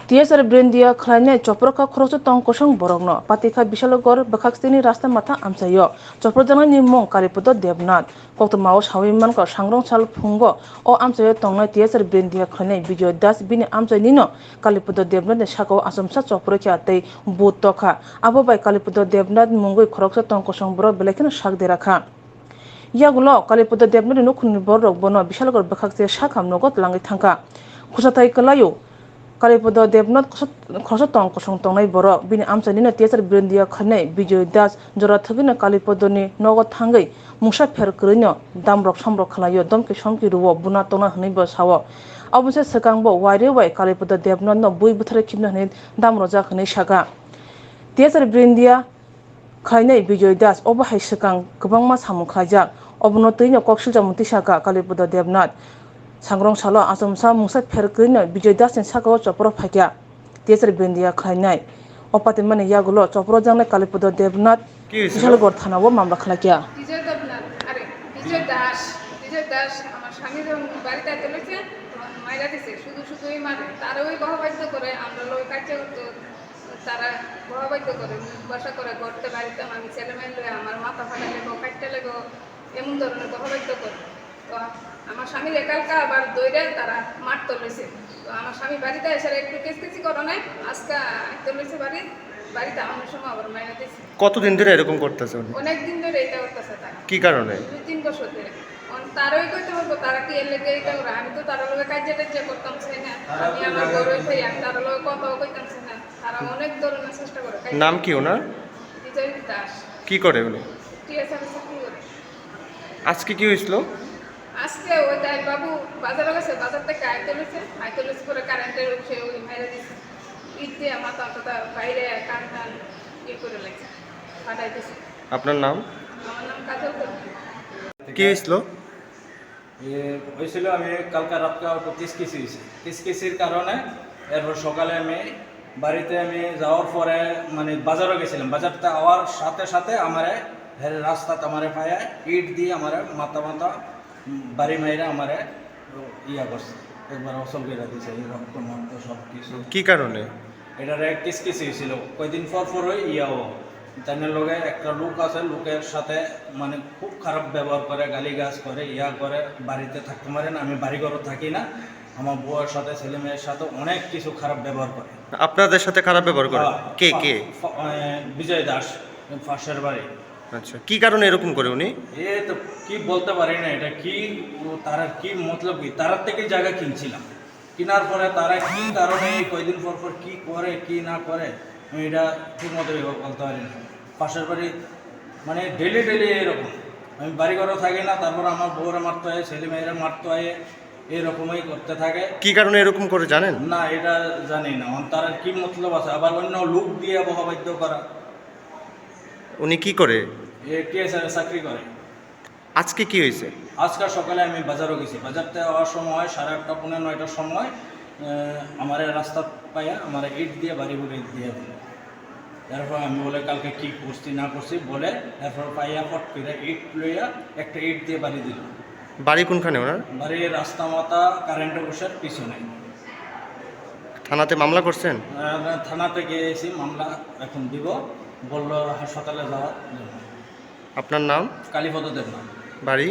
TSR Brindia Khwlainai Chopraka Khroso Tongkosong Borogno Patika Bishalogor Bakakstini Rasta Mata Amsayo Choprojangani Mong Kaliputo Devnath Koktomao Shawiman Ko Sangrong Sal Fungo O Amsayo Tongnai TSR Brindia Khwlainai Bijo Das Bini Amsainino Kaliputo Devnath Shako Asomsa Choprocha Tei Butoka Abobai Kaliputo Devnath Mungui Khroso Tongkosong Boro Belekin Shak Derakha Yagulo Kaliputo Devnath Nukuni Borok Bono Bishalogor Bakakste Shakam Nogot Langi Tangka Kusatai Kalayo Kaliputo Devnath Khroso Tongkosong Tongnai Boro Bini Amsainino TSR Brindia Khwlainai Bijo Das Jora Thagino Kaliputoni Nogot Thangai Musa Pher Krino Damrok Samrok Khalayo Domke Somki Ruwo Buna Tona Hnibo Sawo Obose Sakangbo Waire Wai Kaliputo Devnath no Bui Buthare Khibna Hni Damroja Khni Saka TSR Brindia Khwlainai Bijo Das Obo Hai Sakang Kwbangma Samung Khaijak Obono Twino Koksilja Muti Saka Kaliputo Devnath Sangrong Salo Asomsa Musa Pher Krino Bijo Das ni Saka Chopro Phakya TSR Brindia Khwlainai Opati Mane Yagulo Chopro Jangnai Kaliputo Devnath Bishalgor Thanawo Mamla Khlakya বিজয় দাস আমার স্বামীর বাড়িতে চলেছে মাইরা দিছে শুধুই মানে তারা ওই বহবাদ্য করে আমরা লোক কাজে করতো তারা বহবাদ্য করে বাসা করে করতে বাড়িতে আমি ছেলে মেয়ে আমার মাথা ফাটা লেগো কাটতে লেগো এমন ধরনের বহবাদ্য করে তো আমার স্বামীর একালকা আবার দৌড়ে তারা মাঠ তুলেছে তো আমার স্বামী বাড়িতে এসে একটু কেসকেসি করো নাই আজকে তুলেছে বাড়িতে আমার সময় আবার মাইরা দিছে। কতদিন ধরে এরকম করতেছে? অনেক দিন ধরে এটা করতেছে তারা। কি কারণে? 2-3 বছর ধরে। তারাই কইতে পারবো তারা কি এর লেগে এটা করে আমি তো তারা লগে কাজে করতাম চাই না আমি আমার বড় হই আমি তারা লগে কথাও কইতাম চাই না তারা অনেক ধরনের চেষ্টা করে। নাম কি ওনার? বিজয় দাস। কি করে উনি? TSR চাকরি করে। আজকে কি হইছিল? আজকে ওই তাই বাবু বাজারে গেছে বাজার থেকে আইতেলেছে করে কারেন্টের উঠে ওই মেরে দিছে ইট দিয়ে মাথা বাইরে কান করে লাগছে ফাটাই দিছে। আপনার নাম? আমার নাম কাজল। কি হইছিল? হয়েছিল আমি কালকে রাতকে অল্প কিসকিসির কারণে এরপর সকালে আমি বাড়িতে যাওয়ার পরে মানে বাজারও গেছিলাম বাজারতে আওয়ার সাথে আমারে রাস্তাতে আমারে পায়ে ইট দিয়ে আমারে মাথা বাড়ি মাইরা আমারে ইয়া করছে একবার অসল করে দিয়েছে রক্ত মত সব কিছু। কি কারণে? এটার কিসকিসি হয়েছিল কয়দিন পর ওই ইয়াও তাদের লগে একটা লোক আছে লোকের সাথে মানে খুব খারাপ ব্যবহার করে গালিগালাজ করে করে বাড়িতে থাকতে পারে না আমি বাড়িঘরও থাকি না আমার বউয়ের সাথে ছেলে মেয়ের সাথে অনেক কিছু খারাপ ব্যবহার করে। আপনাদের সাথে খারাপ ব্যবহার করে? কে? বিজয় দাস ফাঁসের বাড়ি। আচ্ছা কি কারণে এরকম করে উনি? তো কি বলতে পারি না এটা কি তারা কি মতলব কি তার থেকে জায়গা কিনছিলাম কেনার পরে তারা কি কারণে কয়দিন পর কি করে কি না করে আমি এটা ঠিক মতো বলতে পারি না। পাশের বাড়ি মানে ডেলি এরকম আমি বাড়ি ঘরেও থাকি না তারপর আমার বউরা মারতে হয় ছেলে মেয়েরা মারতে হয় এরকমই করতে থাকে। কি কারণে এরকম করে জানেন না? এটা জানি না তার কি মতলব আছে আবার অন্য লোক দিয়ে বহবাদ্য করা। উনি কি করে? TSR চাকরি করে। আজকে কি হয়েছে? আজকে সকালে আমি বাজারও গেছি বাজারতে যাওয়ার সময় 8:30 পৌনে 9টার সময় আমার রাস্তা পাইয়া আমার ইট দিয়ে বাড়ি দিয়ে দিল। এরপর আমি বলে কালকে কি করছি না করছি বলে এরপর পাইয়া পট করে ইট লইয়া একটা ইট দিয়ে বাড়ি দিল। বাড়ি কোনখানে ওনার? বাড়ির রাস্তা মাথা কারেন্টের বসার পিছনে। থানাতে মামলা করছেন? থানাতে গিয়েছি মামলা এখন দিব বললো হাসপাতালে যাওয়ার জন্য। আপনার নাম? কালীপদ দেবনাথ। বাড়ি?